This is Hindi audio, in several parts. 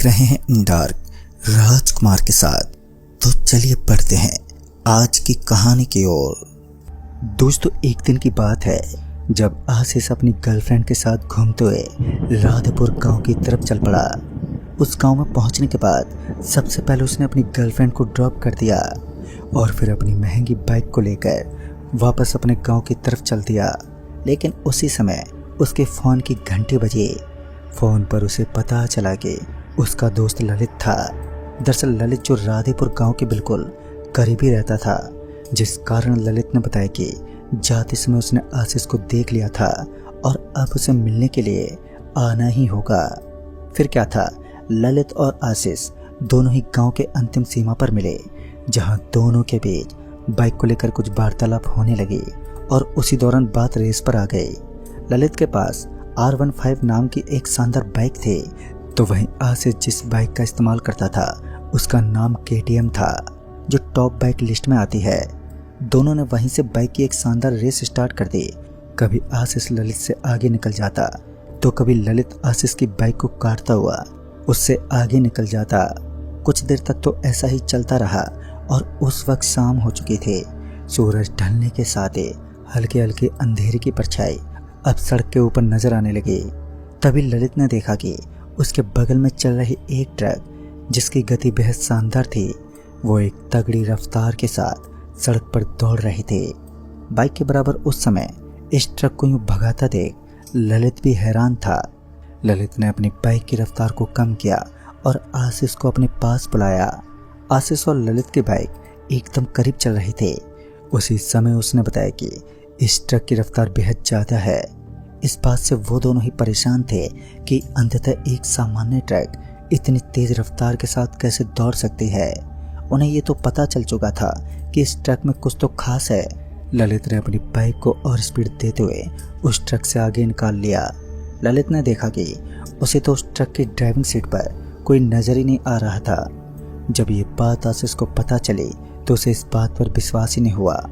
देख रहे हैं इन डार्क राजकुमार के साथ। तो चलिए पढ़ते हैं आज की कहानी की ओर। दोस्तों, एक दिन की बात है जब आशीष अपनी गर्लफ्रेंड के साथ घूमते हुए राधेपुर गांव की तरफ चल पड़ा। उस गांव में पहुंचने के बाद सबसे पहले उसने अपनी गर्लफ्रेंड को ड्रॉप कर दिया और फिर अपनी महंगी बाइक को लेकर वापस अपने गांव की तरफ चल दिया। लेकिन उसी समय उसके फ़ोन की घंटी बजी। फ़ोन पर उसे पता चला कि उसका दोस्त ललित था। दरअसल ललित जो राधेपुर गांव के बिल्कुल करीब ही रहता था, जिस कारण ललित ने बताया कि जाते समय उसने आशीष को देख लिया था और अब उसे मिलने के लिए आना ही होगा। फिर क्या था, ललित और आशीष दोनों ही गांव के अंतिम सीमा पर मिले, जहां दोनों के बीच बाइक को लेकर कुछ वार्तालाप होने लगी और उसी दौरान बात रेस पर आ गई। ललित के पास R15 नाम की एक शानदार बाइक थी, तो वहीं आशीष जिस बाइक का इस्तेमाल करता था उसका नाम KTM था, जो टॉप बाइक लिस्ट में आती है। दोनों ने वहीं से बाइक की एक शानदार रेस स्टार्ट कर दी। कभी आशीष ललित से आगे निकल जाता तो कभी ललित आशीष की बाइक को काटता हुआ उससे आगे निकल जाता। कुछ देर तक तो ऐसा ही चलता रहा और उस वक्त शाम हो चुकी थी। सूरज ढलने के साथ ही हल्के हल्के अंधेरे की परछाई अब सड़क के ऊपर नजर आने लगी। तभी ललित ने देखा कि उसके बगल में चल रही एक ट्रक, जिसकी गति बेहद शानदार थी, वो एक तगड़ी रफ्तार के साथ सड़क पर दौड़ रही थी। बाइक के बराबर उस समय इस ट्रक को यूं भगाता देख ललित भी हैरान था। ललित ने अपनी बाइक की रफ्तार को कम किया और आशीष को अपने पास बुलाया। आशीष और ललित की बाइक एकदम करीब चल रही थी। उसी समय उसने बताया कि इस ट्रक की रफ्तार बेहद ज़्यादा है। इस बात से वो दोनों ही परेशान थे कि अंततः एक सामान्य ट्रक इतनी तेज रफ्तार के साथ कैसे दौड़ सकती है। उन्हें ये तो पता चल चुका था कि इस ट्रक में कुछ तो खास है। ललित ने अपनी बाइक को और स्पीड देते हुए उस ट्रक से आगे निकाल लिया। ललित ने देखा कि उसे तो उस ट्रक की ड्राइविंग सीट पर कोई नजर ही नहीं आ रहा था। जब ये बात आशीष को पता चली तो उसे इस बात पर विश्वास ही नहीं हुआ।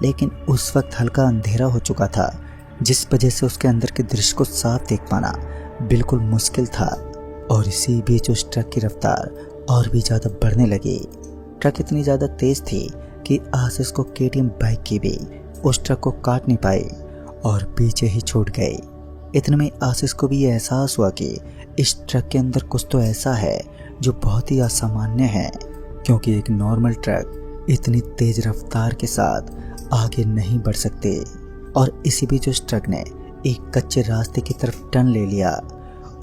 लेकिन उस वक्त हल्का अंधेरा हो चुका था, जिस वजह से उसके अंदर के दृश्य को साफ देख पाना बिल्कुल मुश्किल था। और इसी बीच उस ट्रक की रफ्तार और भी ज़्यादा बढ़ने लगी। ट्रक इतनी ज़्यादा तेज थी कि आशीष को KTM बाइक की भी उस ट्रक को काट नहीं पाई और पीछे ही छूट गई। इतने में आशीष को भी ये एहसास हुआ कि इस ट्रक के अंदर कुछ तो ऐसा है जो बहुत ही असामान्य है, क्योंकि एक नॉर्मल ट्रक इतनी तेज रफ्तार के साथ आगे नहीं बढ़ सकते। और इसी बीच उस ट्रक ने एक कच्चे रास्ते की तरफ टर्न ले लिया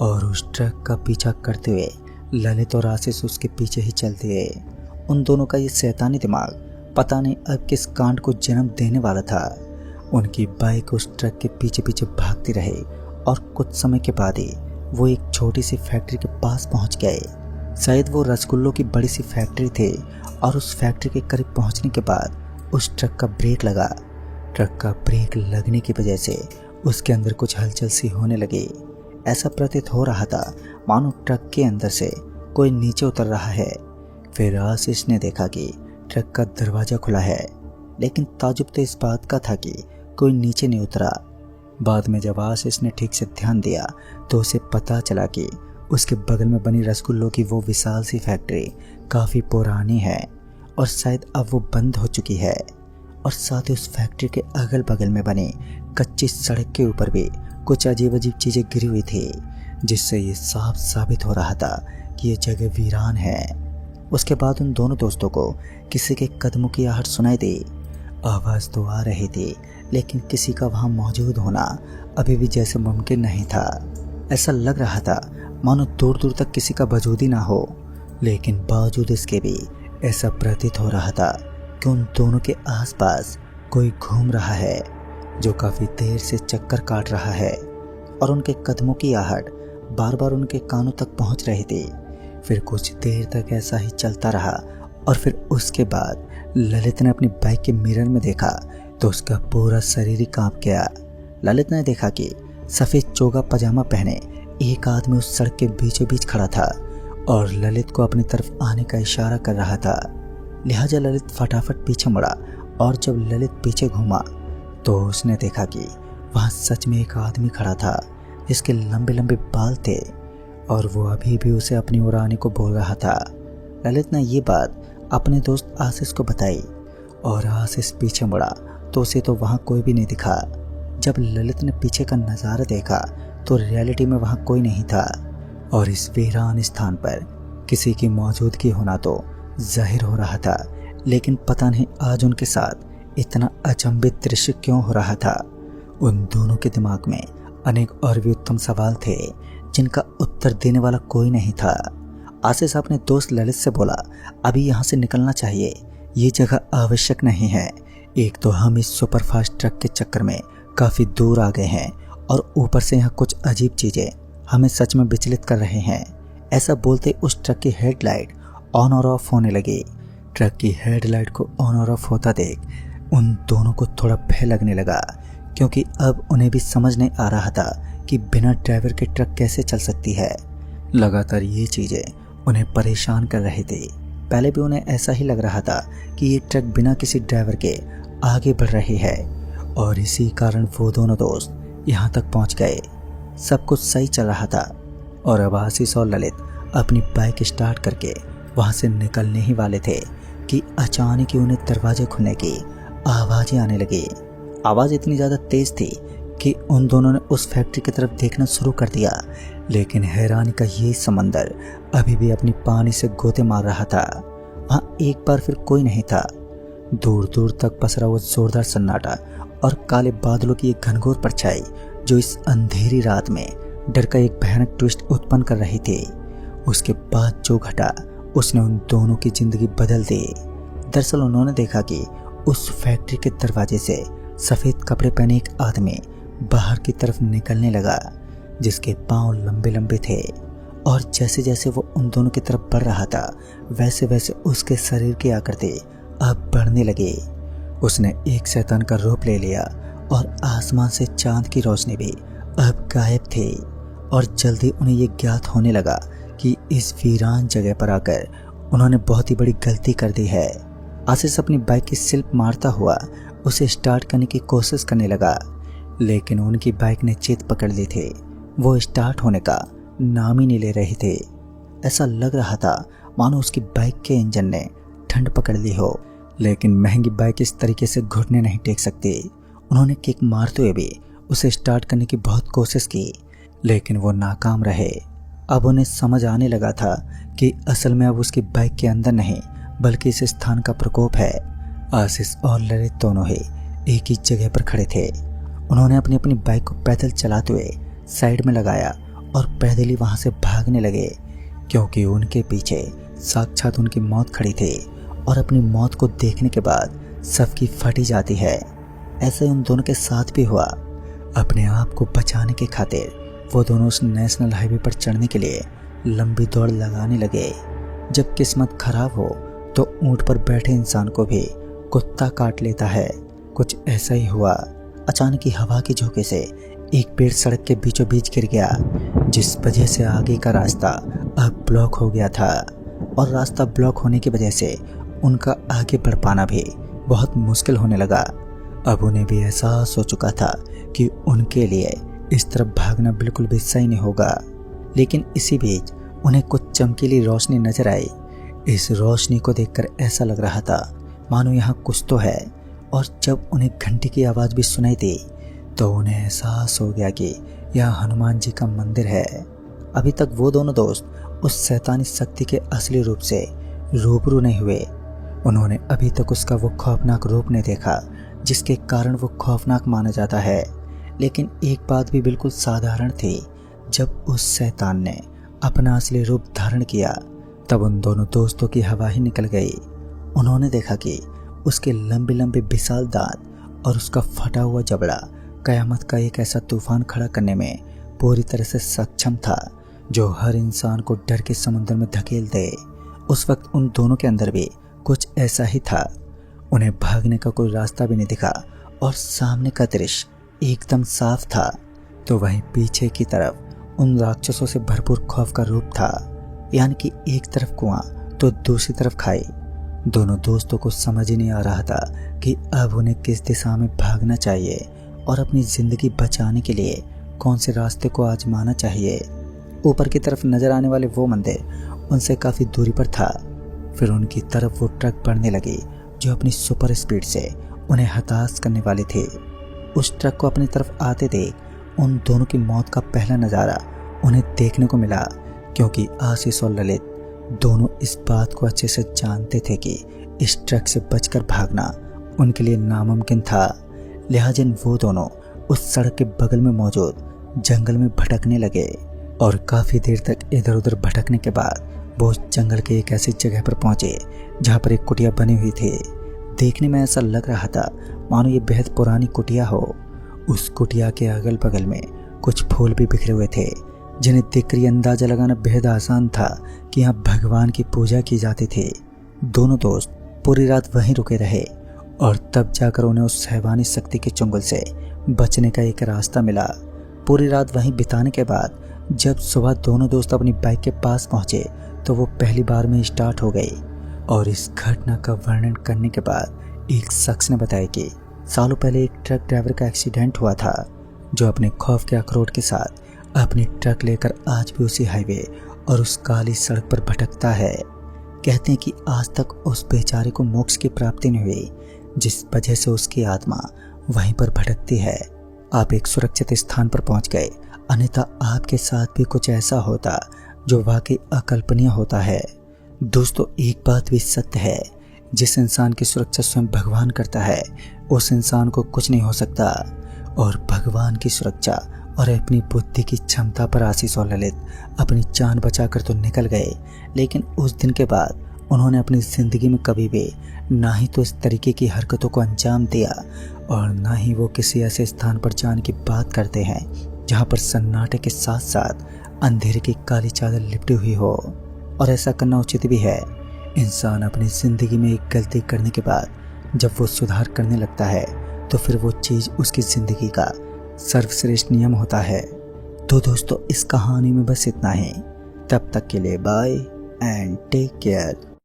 और उस ट्रक का पीछा करते हुए ललित और आशीष उसके पीछे ही चलते गए। उन दोनों का ये शैतानी दिमाग पता नहीं अब किस कांड को जन्म देने वाला था। उनकी बाइक उस ट्रक के पीछे पीछे भागती रही और कुछ समय के बाद ही वो एक छोटी सी फैक्ट्री के पास पहुंच गए। शायद वो रसगुल्लों की बड़ी सी फैक्ट्री थी और उस फैक्ट्री के करीब पहुंचने के बाद उस ट्रक का ब्रेक लगा। ट्रक का ब्रेक लगने की वजह से उसके अंदर कुछ हलचल सी होने लगी। ऐसा प्रतीत हो रहा था मानो ट्रक के अंदर से कोई नीचे उतर रहा है। फिर आशीष ने देखा कि ट्रक का दरवाज़ा खुला है, लेकिन ताजुब तो इस बात का था कि कोई नीचे नहीं उतरा। बाद में जब आशीष ने ठीक से ध्यान दिया तो उसे पता चला कि उसके बगल में बनी रसगुल्लों की वो विशाल सी फैक्ट्री काफ़ी पुरानी है और शायद अब वो बंद हो चुकी है। और साथ ही उस फैक्ट्री के अगल बगल में बनी कच्ची सड़क के ऊपर भी कुछ अजीब अजीब चीज़ें गिरी हुई थी, जिससे ये साफ साबित हो रहा था कि ये जगह वीरान है। उसके बाद उन दोनों दोस्तों को किसी के कदमों की आहट सुनाई दी। आवाज़ तो आ रही थी, लेकिन किसी का वहाँ मौजूद होना अभी भी जैसे मुमकिन नहीं था। ऐसा लग रहा था मानो दूर दूर तक किसी का वजूद ही ना हो। लेकिन बावजूद इसके भी ऐसा प्रतीत हो रहा था कि उन दोनों के आसपास कोई घूम रहा है, जो काफ़ी देर से चक्कर काट रहा है और उनके कदमों की आहट बार बार उनके कानों तक पहुंच रही थी। फिर कुछ देर तक ऐसा ही चलता रहा और फिर उसके बाद ललित ने अपनी बाइक के मिरर में देखा तो उसका पूरा शरीर ही कांप गया। ललित ने देखा कि सफ़ेद चोगा पजामा पहने एक आदमी उस सड़क के बीचों बीच खड़ा था और ललित को अपनी तरफ आने का इशारा कर रहा था। लिहाजा ललित फटाफट पीछे मुड़ा और जब ललित पीछे घूमा तो उसने देखा कि वहाँ सच में एक आदमी खड़ा था, जिसके लंबे लंबे बाल थे और वो अभी भी उसे अपनी ओर आने को बोल रहा था। ललित ने ये बात अपने दोस्त आशीष को बताई और आशीष पीछे मुड़ा तो उसे तो वहाँ कोई भी नहीं दिखा। जब ललित ने पीछे का नज़ारा देखा तो रियलिटी में वहाँ कोई नहीं था और इस वीरान स्थान पर किसी की मौजूदगी होना तो जाहिर हो रहा था। लेकिन पता नहीं आज उनके साथ इतना अचंभित दृश्य क्यों हो रहा था। उन दोनों के दिमाग में अनेक और भी उत्तम सवाल थे जिनका उत्तर देने वाला कोई नहीं था। आशीष अपने दोस्त ललित से बोला, अभी यहाँ से निकलना चाहिए, ये जगह आवश्यक नहीं है। एक तो हम इस सुपरफास्ट ट्रक के चक्कर में काफ़ी दूर आ गए हैं और ऊपर से यहाँ कुछ अजीब चीज़ें हमें सच में विचलित कर रहे हैं। ऐसा बोलते उस ट्रक की हेडलाइट ऑन और ऑफ होने लगी। ट्रक की हेडलाइट को ऑन और ऑफ होता देख उन दोनों को थोड़ा भय लगने लगा, क्योंकि अब उन्हें भी समझ नहीं आ रहा था कि बिना ड्राइवर के ट्रक कैसे चल सकती है। लगातार ये चीज़ें उन्हें परेशान कर रहे थे। पहले भी उन्हें ऐसा ही लग रहा था कि ये ट्रक बिना किसी ड्राइवर के आगे बढ़ रही है और इसी कारण वो दोनों दोस्त यहाँ तक पहुँच गए। सब कुछ सही चल रहा था और अब आशीष और ललित अपनी बाइक स्टार्ट करके वहाँ से निकलने ही वाले थे कि अचानक ही उन्हें दरवाजे खुलने की आवाज़ें आने लगी। आवाज़ इतनी ज़्यादा तेज़ थी कि उन दोनों ने उस फैक्ट्री की तरफ देखना शुरू कर दिया, लेकिन हैरानी का ये समंदर अभी भी अपनी पानी से गोते मार रहा था। वहाँ एक बार फिर कोई नहीं था। दूर दूर तक पसरा हुआ जोरदार सन्नाटा और काले बादलों की एक घनघोर परछाई जो इस अंधेरी रात में डर का एक भयानक ट्विस्ट उत्पन्न कर रही थी। उसके बाद जो घटा उसने उन दोनों की जिंदगी बदल दी। दरअसल उन्होंने देखा कि उस फैक्ट्री के दरवाजे से सफ़ेद कपड़े पहने एक आदमी बाहर की तरफ निकलने लगा, जिसके पांव लंबे लंबे थे और जैसे जैसे वो उन दोनों की तरफ बढ़ रहा था वैसे वैसे उसके शरीर की आकृति अब बढ़ने लगी। उसने एक शैतान का रूप ले लिया और आसमान से चांद की रोशनी भी अब गायब थी और जल्दी उन्हें ये ज्ञात होने लगा कि इस वीरान जगह पर आकर उन्होंने बहुत ही बड़ी गलती कर दी है। आशीष अपनी बाइक की स्लिप मारता हुआ उसे स्टार्ट करने की कोशिश करने लगा, लेकिन उनकी बाइक ने चित पकड़ ली थी। वो स्टार्ट होने का नाम ही नहीं ले रही थी। ऐसा लग रहा था मानो उसकी बाइक के इंजन ने ठंड पकड़ ली हो, लेकिन महंगी बाइक इस तरीके से घुटने नहीं टेक सकती। उन्होंने किक मारते हुए भी उसे स्टार्ट करने की बहुत कोशिश की, लेकिन वो नाकाम रहे। अब उन्हें समझ आने लगा था कि असल में अब उसकी बाइक के अंदर नहीं बल्कि इस स्थान का प्रकोप है। आशीष और ललित दोनों ही एक ही जगह पर खड़े थे। उन्होंने अपनी अपनी बाइक को पैदल चलाते हुए साइड में लगाया और पैदल ही वहाँ से भागने लगे, क्योंकि उनके पीछे साक्षात उनकी मौत खड़ी थी और अपनी मौत को देखने के बाद सबकी फटी जाती है। ऐसे उन दोनों के साथ भी हुआ। अपने आप को बचाने की खातिर वो दोनों उस नेशनल हाईवे पर चढ़ने के लिए लंबी दौड़ लगाने लगे। जब किस्मत खराब हो तो ऊंट पर बैठे इंसान को भी कुत्ता काट लेता है। कुछ ऐसा ही हुआ। अचानक ही हवा के झोंके से एक पेड़ सड़क के बीचों बीच गिर गया, जिस वजह से आगे का रास्ता अब ब्लॉक हो गया था और रास्ता ब्लॉक होने की वजह से उनका आगे बढ़ पाना भी बहुत मुश्किल होने लगा। अब उन्हें भी एहसास हो चुका था कि उनके लिए इस तरफ भागना बिल्कुल भी सही नहीं होगा, लेकिन इसी बीच उन्हें कुछ चमकीली रोशनी नजर आई। इस रोशनी को देखकर ऐसा लग रहा था मानो यहाँ कुछ तो है, और जब उन्हें घंटी की आवाज़ भी सुनाई दी तो उन्हें एहसास हो गया कि यह हनुमान जी का मंदिर है। अभी तक वो दोनों दोस्त उस शैतानी शक्ति के असली रूप से रूबरू नहीं हुए। उन्होंने अभी तक उसका वो खौफनाक रूप नहीं देखा जिसके कारण वो खौफनाक माना जाता है। लेकिन एक बात भी बिल्कुल साधारण थी, जब उस शैतान ने अपना असली रूप धारण किया तब उन दोनों दोस्तों की हवा ही निकल गई। उन्होंने देखा कि उसके लंबे लंबे विशाल दांत और उसका फटा हुआ जबड़ा कयामत का एक ऐसा तूफान खड़ा करने में पूरी तरह से सक्षम था जो हर इंसान को डर के समुद्र में धकेल दे। उस वक्त उन दोनों के अंदर भी कुछ ऐसा ही था। उन्हें भागने का कोई रास्ता भी नहीं दिखा और सामने का दृश्य एकदम साफ था, तो वहीं पीछे की तरफ उन राक्षसों से भरपूर खौफ का रूप था। यानी कि एक तरफ कुआं तो दूसरी तरफ खाई। दोनों दोस्तों को समझ ही नहीं आ रहा था कि अब उन्हें किस दिशा में भागना चाहिए और अपनी जिंदगी बचाने के लिए कौन से रास्ते को आजमाना चाहिए। ऊपर की तरफ नजर आने वाले वो मंदिर उनसे काफी दूरी पर था। फिर उनकी तरफ वो ट्रक बढ़ने लगी जो अपनी सुपर स्पीड से उन्हें हताश करने वाली थी। उस ट्रक को अपनी तरफ आते देख उन दोनों की मौत का पहला नज़ारा उन्हें देखने को मिला, क्योंकि आशीष और ललित दोनों इस बात को अच्छे से जानते थे कि इस ट्रक से बचकर भागना उनके लिए नामुमकिन था। लिहाजा वो दोनों उस सड़क के बगल में मौजूद जंगल में भटकने लगे और काफ़ी देर तक इधर उधर भटकने के बाद वो उस जंगल के एक ऐसी जगह पर पहुंचे जहां पर एक कुटिया बनी हुई थी। देखने में ऐसा लग रहा था मानो ये बेहद पुरानी कुटिया हो। उस कुटिया के अगल बगल में कुछ फूल भी बिखरे हुए थे, जिन्हें देखकर ये अंदाजा लगाना बेहद आसान था कि यहाँ भगवान की पूजा की जाती थी। दोनों दोस्त पूरी रात वहीं रुके रहे और तब जाकर उन्हें उस हैवानी शक्ति के चुंगल से बचने का एक रास्ता मिला। पूरी रात वहीं बिताने के बाद जब सुबह दोनों दोस्त अपनी बाइक के पास पहुंचे तो वो पहली बार में स्टार्ट हो गई। और इस घटना का वर्णन करने के बाद एक शख्स ने बताया कि सालों पहले एक ट्रक ड्राइवर का एक्सीडेंट हुआ था, जो अपने खौफ के अखरोट के साथ अपनी ट्रक लेकर आज भी उसी हाईवे और उस काली सड़क पर भटकता है। कहते हैं कि आज तक उस बेचारे को मोक्ष की प्राप्ति नहीं हुई, जिस वजह से उसकी आत्मा वहीं पर भटकती है। आप एक सुरक्षित स्थान पर पहुंच गए, अन्यथा आपके साथ भी कुछ ऐसा होता जो वाकई अकल्पनीय होता है। दोस्तों, एक बात भी सत्य है, जिस इंसान की सुरक्षा स्वयं भगवान करता है उस इंसान को कुछ नहीं हो सकता। और भगवान की सुरक्षा और अपनी बुद्धि की क्षमता पर आशीष और ललित अपनी जान बचाकर तो निकल गए, लेकिन उस दिन के बाद उन्होंने अपनी ज़िंदगी में कभी भी ना ही तो इस तरीके की हरकतों को अंजाम दिया और ना ही वो किसी ऐसे स्थान पर जाने की बात करते हैं जहाँ पर सन्नाटे के साथ साथ अंधेरे की काली चादर लिपटी हुई हो। और ऐसा करना उचित भी है। इंसान अपनी ज़िंदगी में एक गलती करने के बाद जब वो सुधार करने लगता है तो फिर वो चीज़ उसकी ज़िंदगी का सर्वश्रेष्ठ नियम होता है। तो दोस्तों, इस कहानी में बस इतना ही। तब तक के लिए बाय एंड टेक केयर।